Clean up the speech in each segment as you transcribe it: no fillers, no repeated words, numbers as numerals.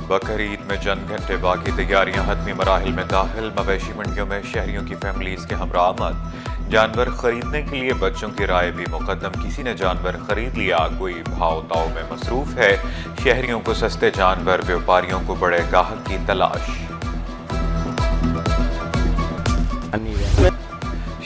बकरीद में चंद घंटे बाकी तैयारियां हतमी मराहिल में दाखिल। मवेशी मंडियों में शहरियों की फैमिलीज के हमरा आमद। जानवर खरीदने के लिए बच्चों की राय भी मुकद्दम। किसी ने जानवर खरीद लिया, कोई भाव ताव में मसरूफ है। शहरियों को सस्ते जानवर, व्यापारियों को बड़े गाहक की तलाश।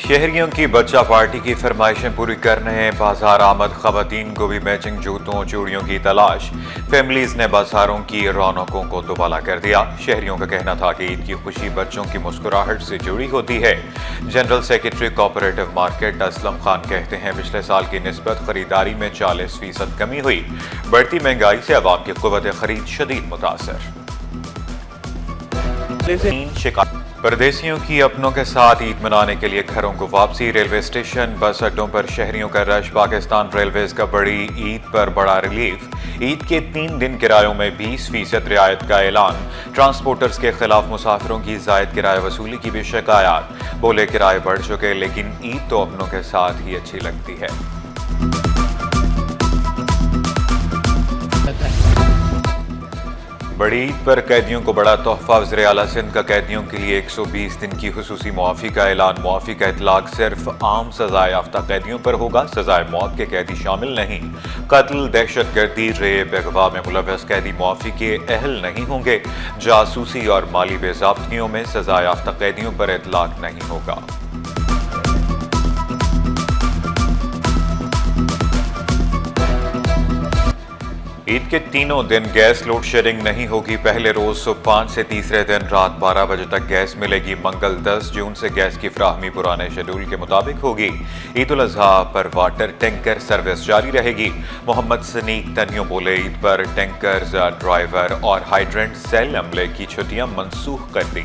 शहरियों की बच्चा पार्टी की फरमाइशें पूरी करने बाजार आमद। खवातीन को भी मैचिंग जूतों चूड़ियों की तलाश। फैमिलीज ने बाजारों की रौनकों को दुबाला कर दिया। शहरियों का कहना था कि ईद की खुशी बच्चों की मुस्कुराहट से जुड़ी होती है। General secretary cooperative market Aslam Khan कहते हैं, पिछले साल की निस्बत खरीदारी में 40% कमी हुई। बढ़ती महंगाई से अवाम की कुव्वत खरीद शदीद मुतासर। परदेसियों की अपनों के साथ ईद मनाने के लिए घरों को वापसी। रेलवे स्टेशन, बस अड्डों पर शहरियों का रश। पाकिस्तान रेलवेज का बड़ी ईद पर बड़ा रिलीफ। ईद के 3 दिन किरायों में 20% रियायत का ऐलान। ट्रांसपोर्टर्स के खिलाफ मुसाफिरों की जायद किराए वसूली की भी शिकायत। बोले किराए बढ़ चुके, लेकिन ईद तो अपनों के साथ ही अच्छी लगती है। बड़ी ईद पर कैदियों को बड़ा तोहफा। वज़ीर आला सिंध का कैदियों के लिए 120 दिन की खुसूसी मुआफ़ी का ऐलान। मुआफ़ी का इतलाक सिर्फ आम सज़ा याफ्ता कैदियों पर होगा। सज़ाए मौत के कैदी शामिल नहीं। कत्ल, दहशतगर्दी, रेप, अगवा में मुलव्वस कैदी मुआफ़ी के अहल नहीं होंगे। जासूसी और माली बेज़ाब्तियों में सज़ा याफ्ता कैदियों पर इतलाक नहीं होगा। ईद के तीनों दिन गैस लोड शेडिंग नहीं होगी। पहले रोज सुबह 5 से तीसरे दिन रात 12 बजे तक गैस मिलेगी। मंगल 10 जून से गैस की फ्राहमी पुराने शेड्यूल के मुताबिक होगी। ईद उल अजहा पर वाटर टैंकर सर्विस जारी रहेगी। मोहम्मद सनीक तनियो बोले, ईद पर टैंकर्स, ड्राइवर और हाइड्रेंट सेल अमले की छुट्टियां मनसूख कर दी।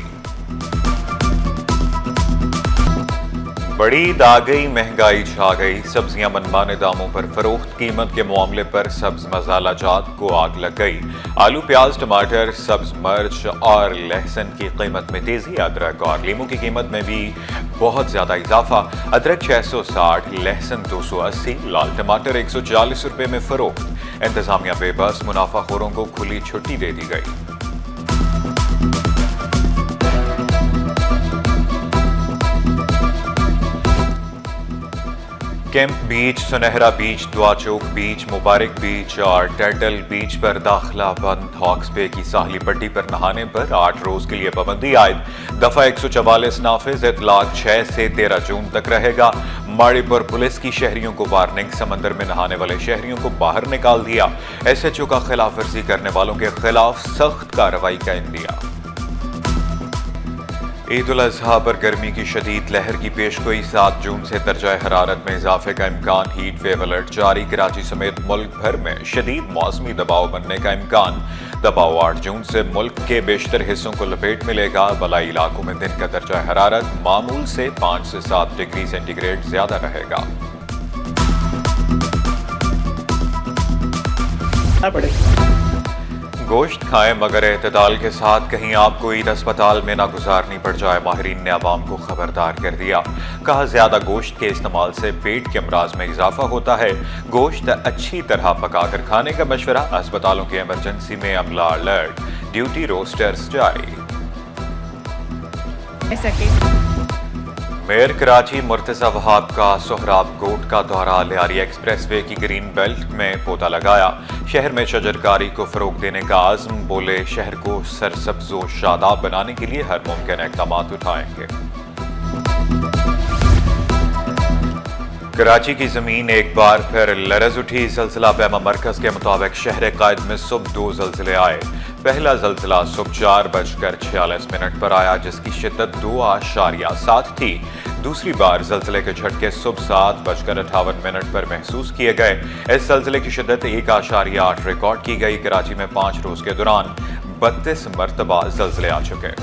बड़ी ईद आ गई, महंगाई छा गई। सब्जियां मनमाने दामों पर फरोख्त। कीमत के मामले पर सब्ज मसाला जात को आग लग गई। आलू, प्याज, टमाटर, सब्ज मिर्च और लहसुन की कीमत में तेजी। अदरक और लीमू की कीमत में भी बहुत ज्यादा इजाफा। अदरक 660, लहसुन 280, लाल टमाटर 140 रुपए में फरोख्त। इंतजामिया बेबस, मुनाफाखोरों को खुली छुट्टी दे दी गई। कैंप बीच, सुनहरा बीच, दुआ चौक बीच, मुबारक बीच और टर्टल बीच पर दाखिला बंद। हॉक्स बे की साहली पट्टी पर नहाने पर 8 रोज के लिए पाबंदी आयद। दफा 144 नाफिज। इतलाक 6 से 13 जून तक रहेगा। माड़ीपुर पुलिस की शहरियों को वार्निंग। समंदर में नहाने वाले शहरियों को बाहर निकाल दिया। SHO का खिलाफ वर्जी करने वालों के खिलाफ सख्त कार्रवाई का इंदिया। ईद उल अजहा पर गर्मी की शदीद लहर की पेशगोई। 7 जून से दर्जाए हरारत में इजाफे का इम्कान। हीट वेव अलर्ट जारी। कराची समेत मुल्क भर में शदीद मौसमी दबाव बनने का इम्कान। दबाव 8 जून से मुल्क के बेशतर हिस्सों को लपेट मिलेगा। बलाई इलाकों में दिन का दर्जाए हरारत मामूल से 5 से 7 डिग्री सेंटीग्रेड ज्यादा रहेगा। गोश्त खाएं मगर एतदाल के साथ। कहीं आपको ईद अस्पताल में ना गुजारनी पड़ जाए। माहिरीन ने अवाम को खबरदार कर दिया। कहा, ज्यादा गोश्त के इस्तेमाल से पेट के अमराज में इजाफा होता है। गोश्त अच्छी तरह पकाकर खाने का मशवरा। अस्पतालों की इमरजेंसी में अमला अलर्ट। ड्यूटी रोस्टर्स जारी। मेयर कराची मुर्तजा वहाब का सोहराब कोट का दौरा। लियारी एक्सप्रेसवे की ग्रीन बेल्ट में पौधा लगाया। शहर में शजरकारी को फरोग देने का आज़म। बोले, शहर को सरसब्जो शादाब बनाने के लिए हर मुमकिन इक़दाम उठाएंगे। कराची की जमीन एक बार फिर लरज उठी। ज़लज़ला पैमा मरकज के मुताबिक शहर कायद में सुबह 2 ज़लज़ले आए। पहला ज़लज़ला सुबह 4:46 पर आया, जिसकी शिद्दत 2.7 थी। दूसरी बार ज़लज़ले के झटके सुबह 7:58 पर महसूस किए गए। इस ज़लज़ले की शिद्दत 1.8 रिकॉर्ड की गई। कराची में 5 रोज के दौरान 32 मरतबा ज़लज़ले आ चुके।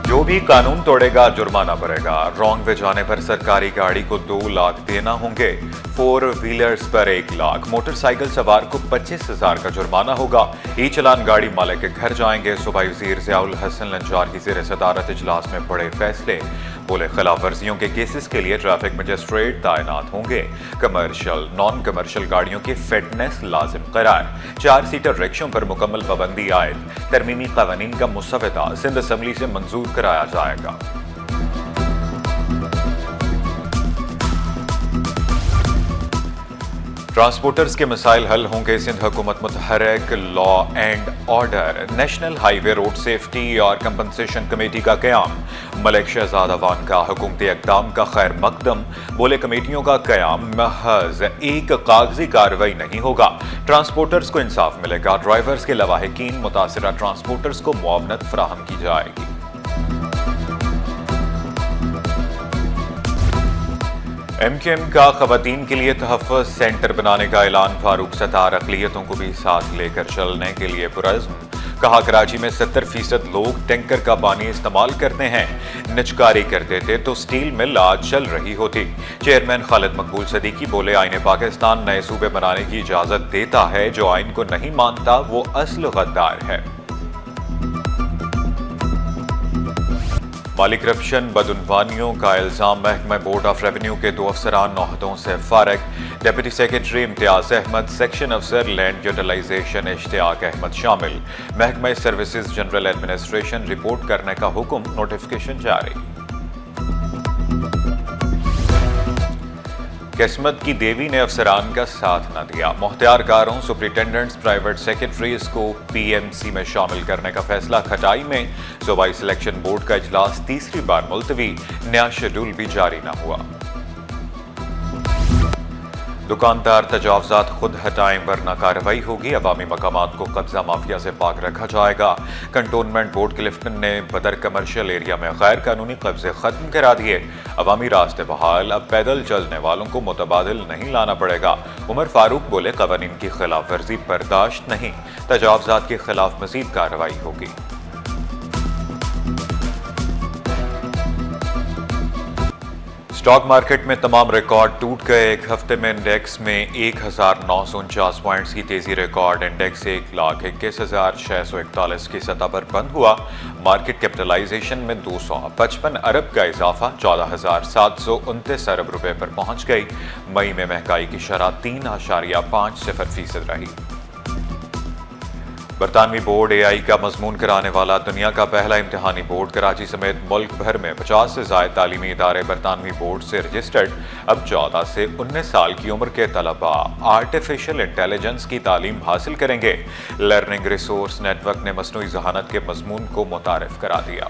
जो भी कानून तोड़ेगा जुर्माना भरेगा। रॉन्ग वे जाने पर सरकारी गाड़ी को 2 लाख देना होंगे। 4 व्हीलर्स पर 1 लाख। मोटरसाइकिल सवार को 25,000 का जुर्माना होगा। ई चलान गाड़ी मालिक के घर जाएंगे। सूबाई वज़ीर ज़ियाउल हसन लंजार की ज़ेर सदारत इजलास में बड़े फैसले। बोले खिलाफ वर्जियों के केसेस के लिए ट्रैफिक मजिस्ट्रेट तैनात होंगे। कमर्शियल नॉन कमर्शियल गाड़ियों की फिटनेस लाजिम करार। 4 सीटर रिक्शों पर मुकम्मल पाबंदी आयद। तरमीमी कानून का मुसव्वदा सिंध असेंबली से मंजूर कराया जाएगा। ट्रांसपोर्टर्स के मसाइल हल होंगे। सिंध हुकूमत मुतहर्रिक law and order, national highway road safety और कंपनसेशन कमेटी का क़याम। मलिक शहजाद अवान का हुकूमती इक़दाम का खैर मकदम। बोले कमेटियों का क़याम महज एक कागजी कार्रवाई नहीं होगा। ट्रांसपोर्टर्स को इंसाफ मिलेगा। ड्राइवर्स के लवाहिकीन मुतासिरा ट्रांसपोर्टर्स को मुआवनत फराहम की जाएगी। MQM का खवातीन के लिए तहफ़्फ़ुज़ सेंटर बनाने का ऐलान। फारूक सत्तार अक़लियतों को भी साथ लेकर चलने के लिए पुरज़्म। कहा कराची में 70% लोग टैंकर का पानी इस्तेमाल करते हैं। निचकारी करते थे तो स्टील मिल आज चल रही होती। चेयरमैन खालिद मकबूल सदीकी बोले आईन पाकिस्तान नए सूबे बनाने की इजाज़त देता है। जो आइन को नहीं मानता वो असल गद्दार है। माली करप्शन बदउनवानियों का इल्जाम। महकमा बोर्ड ऑफ रेवेन्यू के 2 अफसरान ओहदों से फारिग। Deputy secretary Imtiaz Ahmed, section अफसर लैंड यूटिलाइजेशन इश्तियाक अहमद शामिल। महकमा सर्विसेज जनरल एडमिनिस्ट्रेशन रिपोर्ट करने का हुक्म। नोटिफिकेशन जारी। किस्मत की देवी ने अफसरान का साथ न दिया। मुख्तियारकारों, सुपरिटेंडेंट्स, प्राइवेट सेक्रेटरीज को PMC में शामिल करने का फैसला। खटाई में सूबाई सिलेक्शन बोर्ड का इजलास तीसरी बार मुलतवी। नया शेड्यूल भी जारी न हुआ। दुकानदार तजावजात खुद हटाएं वरना कार्रवाई होगी। अवामी मकामात को कब्जा माफिया से पाक रखा जाएगा। कंटोनमेंट बोर्ड के लिफ्टन ने बदर कमर्शियल एरिया में गैर कानूनी कब्जे खत्म करा दिए। अवामी रास्ते बहाल। अब पैदल चलने वालों को मुतबादिल नहीं लाना पड़ेगा। उमर फारूक बोले कवानीन की खिलाफ वर्जी बर्दाश्त नहीं। तजावजात के खिलाफ मजीद कार्रवाई होगी। स्टॉक मार्केट में तमाम रिकॉर्ड टूट गए। एक हफ्ते में इंडेक्स में 1949 पॉइंट्स की तेजी रिकॉर्ड। इंडेक्स 1,21,641 की सतह पर बंद हुआ। मार्केट कैपिटलाइजेशन में 255 अरब का इजाफा 14,729 अरब रुपए पर पहुंच गई। मई में महंगाई की शरह 3.50% रही। बरतानवी बोर्ड AI का मजमून कराने वाला दुनिया का पहला इम्तिहानी बोर्ड। कराची समेत मुल्क भर में 50 से ज़ायद तालीमी इदारे बरतानवी बोर्ड से रजिस्टर्ड। अब 14 से 19 साल की उम्र के तलबा आर्टिफिशियल इंटेलिजेंस की तालीम हासिल करेंगे। लर्निंग रिसोर्स नेटवर्क ने मसनूई ज़हानत के मजमून को मुतारिफ करा दिया।